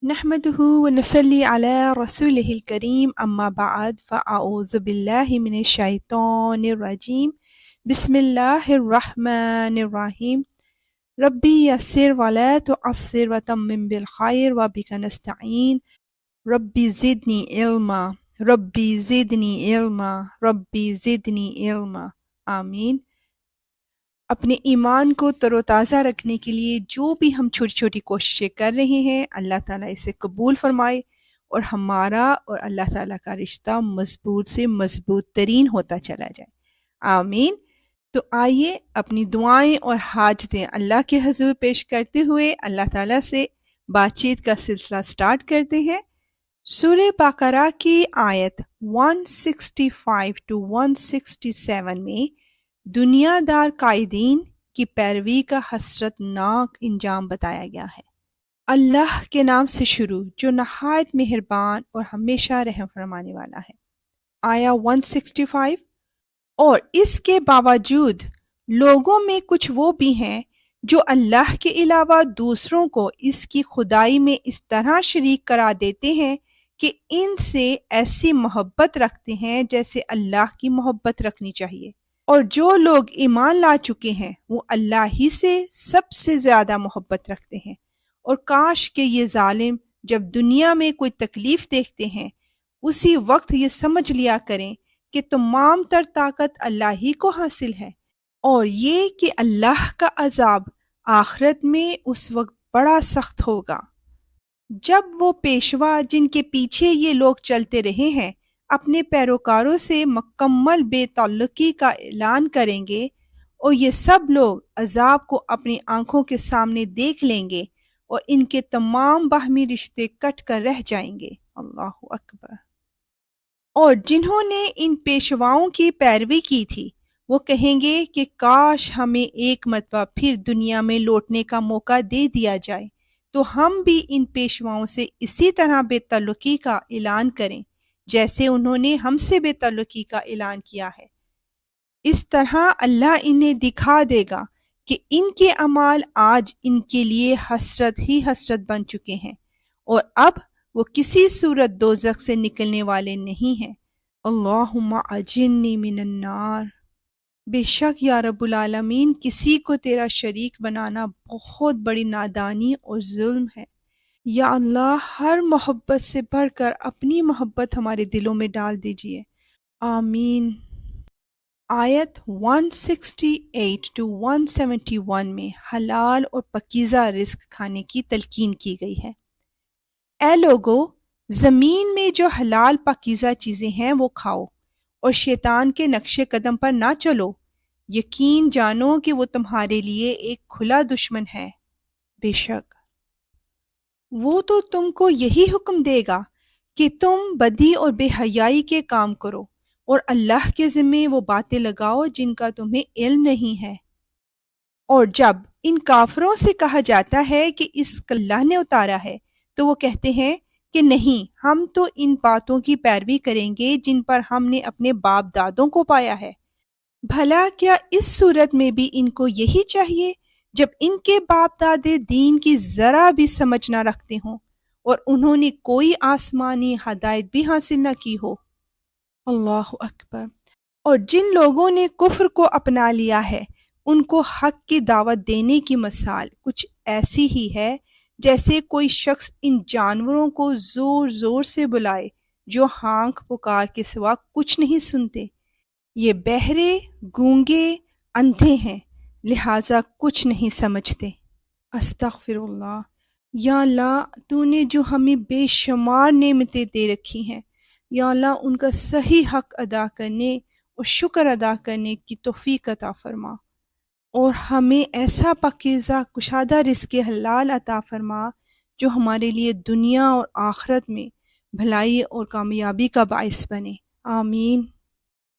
نحمده ونصلي على رسوله الكريم أما بعد فأعوذ بالله من الشيطان الرجيم بسم الله الرحمن الرحيم ربي يسر ولا تعسر وتمم بالخير وبك نستعين ربي زدني علما ربي زدني علما ربي زدني علما آمین۔ اپنے ایمان کو تر و تازہ رکھنے کے لیے جو بھی ہم چھوٹی چھوٹی کوششیں کر رہے ہیں اللہ تعالیٰ اسے قبول فرمائے اور ہمارا اور اللہ تعالیٰ کا رشتہ مضبوط سے مضبوط ترین ہوتا چلا جائے، آمین۔ تو آئیے اپنی دعائیں اور حاجتیں اللہ کے حضور پیش کرتے ہوئے اللہ تعالیٰ سے بات چیت کا سلسلہ سٹارٹ کرتے ہیں۔ سورہ بقرہ کی آیت 165 to 167 میں دنیا دار قائدین کی پیروی کا حسرت ناک انجام بتایا گیا ہے۔ اللہ کے نام سے شروع جو نہایت مہربان اور ہمیشہ رحم فرمانے والا ہے۔ آیا 165، اور اس کے باوجود لوگوں میں کچھ وہ بھی ہیں جو اللہ کے علاوہ دوسروں کو اس کی خدائی میں اس طرح شریک قرار دیتے ہیں کہ ان سے ایسی محبت رکھتے ہیں جیسے اللہ کی محبت رکھنی چاہیے، اور جو لوگ ایمان لا چکے ہیں وہ اللہ ہی سے سب سے زیادہ محبت رکھتے ہیں، اور کاش کہ یہ ظالم جب دنیا میں کوئی تکلیف دیکھتے ہیں اسی وقت یہ سمجھ لیا کریں کہ تمام تر طاقت اللہ ہی کو حاصل ہے، اور یہ کہ اللہ کا عذاب آخرت میں اس وقت بڑا سخت ہوگا جب وہ پیشوا جن کے پیچھے یہ لوگ چلتے رہے ہیں اپنے پیروکاروں سے مکمل بے تعلقی کا اعلان کریں گے، اور یہ سب لوگ عذاب کو اپنی آنکھوں کے سامنے دیکھ لیں گے اور ان کے تمام باہمی رشتے کٹ کر رہ جائیں گے۔ اللہ اکبر۔ اور جنہوں نے ان پیشواؤں کی پیروی کی تھی وہ کہیں گے کہ کاش ہمیں ایک مرتبہ پھر دنیا میں لوٹنے کا موقع دے دیا جائے تو ہم بھی ان پیشواؤں سے اسی طرح بے تعلقی کا اعلان کریں جیسے انہوں نے ہم سے بے تعلقی کا اعلان کیا ہے۔ اس طرح اللہ انہیں دکھا دے گا کہ ان کے اعمال آج ان کے لیے حسرت ہی حسرت بن چکے ہیں، اور اب وہ کسی صورت دوزخ سے نکلنے والے نہیں ہیں۔ اللہم اجرنی من النار۔ بے شک یا رب العالمین کسی کو تیرا شریک بنانا بہت بڑی نادانی اور ظلم ہے۔ یا اللہ ہر محبت سے بڑھ کر اپنی محبت ہمارے دلوں میں ڈال دیجئے، آمین۔ آیت 168 to 171 میں حلال اور پاکیزہ رزق کھانے کی تلقین کی گئی ہے۔ اے لوگو، زمین میں جو حلال پاکیزہ چیزیں ہیں وہ کھاؤ، اور شیطان کے نقش قدم پر نہ چلو، یقین جانو کہ وہ تمہارے لیے ایک کھلا دشمن ہے۔ بے شک وہ تو تم کو یہی حکم دے گا کہ تم بدی اور بے حیائی کے کام کرو اور اللہ کے ذمے وہ باتیں لگاؤ جن کا تمہیں علم نہیں ہے۔ اور جب ان کافروں سے کہا جاتا ہے کہ اس کو اللہ نے اتارا ہے تو وہ کہتے ہیں کہ نہیں، ہم تو ان باتوں کی پیروی کریں گے جن پر ہم نے اپنے باپ دادوں کو پایا ہے۔ بھلا کیا اس صورت میں بھی ان کو یہی چاہیے جب ان کے باپ دادے دین کی ذرا بھی سمجھ نہ رکھتے ہوں اور انہوں نے کوئی آسمانی ہدایت بھی حاصل نہ کی ہو۔ اللہ اکبر۔ اور جن لوگوں نے کفر کو اپنا لیا ہے ان کو حق کی دعوت دینے کی مثال کچھ ایسی ہی ہے جیسے کوئی شخص ان جانوروں کو زور زور سے بلائے جو ہانک پکار کے سوا کچھ نہیں سنتے۔ یہ بہرے، گونگے، اندھے ہیں، لہٰذا کچھ نہیں سمجھتے۔ استغفر اللہ۔ یا اللہ تو نے جو ہمیں بے شمار نعمتیں دے رکھی ہیں، یا اللہ ان کا صحیح حق ادا کرنے اور شکر ادا کرنے کی توفیق عطا فرما، اور ہمیں ایسا پاکیزہ کشادہ رزق حلال عطا فرما جو ہمارے لیے دنیا اور آخرت میں بھلائی اور کامیابی کا باعث بنے، آمین۔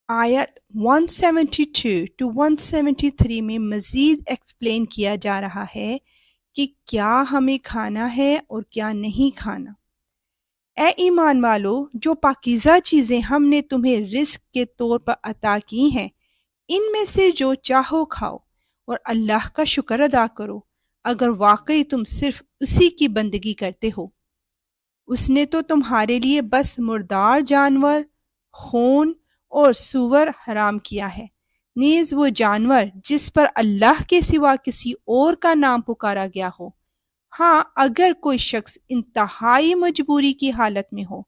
آیت 172 to 173 میں مزید ایکسپلین کیا جا رہا ہے کہ کیا ہمیں کھانا ہے اور کیا نہیں کھانا۔ اے ایمان والو، جو پاکیزہ چیزیں ہم نے تمہیں رزق کے طور پر عطا کی ہیں ان میں سے جو چاہو کھاؤ، اور اللہ کا شکر ادا کرو اگر واقعی تم صرف اسی کی بندگی کرتے ہو۔ اس نے تو تمہارے لیے بس مردار جانور، خون اور سور حرام کیا ہے، نیز وہ جانور جس پر اللہ کے سوا کسی اور کا نام پکارا گیا ہو۔ ہاں، اگر کوئی شخص انتہائی مجبوری کی حالت میں ہو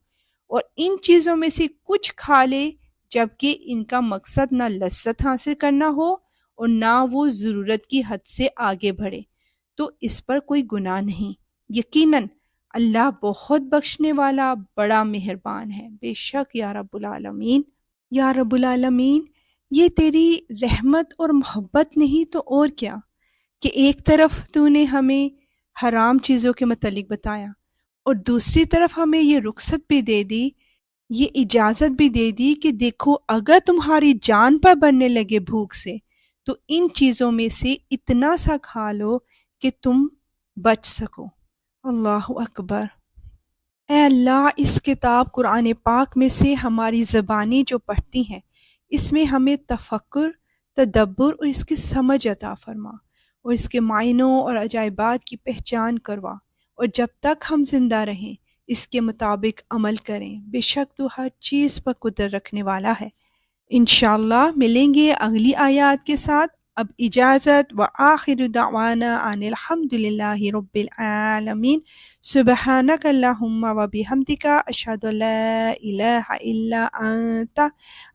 اور ان چیزوں میں سے کچھ کھا لے جبکہ ان کا مقصد نہ لذت حاصل کرنا ہو اور نہ وہ ضرورت کی حد سے آگے بڑھے، تو اس پر کوئی گناہ نہیں۔ یقیناً اللہ بہت بخشنے والا، بڑا مہربان ہے۔ بے شک یا رب العالمین، یا رب العالمین، یہ تیری رحمت اور محبت نہیں تو اور کیا، کہ ایک طرف تو نے ہمیں حرام چیزوں کے متعلق بتایا اور دوسری طرف ہمیں یہ رخصت بھی دے دی، یہ اجازت بھی دے دی کہ دیکھو اگر تمہاری جان پر بننے لگے بھوک سے تو ان چیزوں میں سے اتنا سا کھا لو کہ تم بچ سکو۔ اللہ اکبر۔ اے اللہ، اس کتاب قرآن پاک میں سے ہماری زبانیں جو پڑھتی ہیں اس میں ہمیں تفکر، تدبر اور اس کی سمجھ عطا فرما، اور اس کے معنوں اور عجائبات کی پہچان کروا، اور جب تک ہم زندہ رہیں اس کے مطابق عمل کریں۔ بے شک تو ہر چیز پر قدرت رکھنے والا ہے۔ انشاءاللہ ملیں گے اگلی آیات کے ساتھ۔ اب اجازت، وآخر دعوانا ان الحمدللہ رب العالمین۔ سبحانک اللہم وبحمدک، اشہد ان لا الہ الا انت،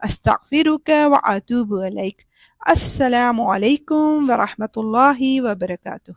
استغفرک واتوب الیک۔ السلام علیکم ورحمۃ اللہ وبرکاتہ۔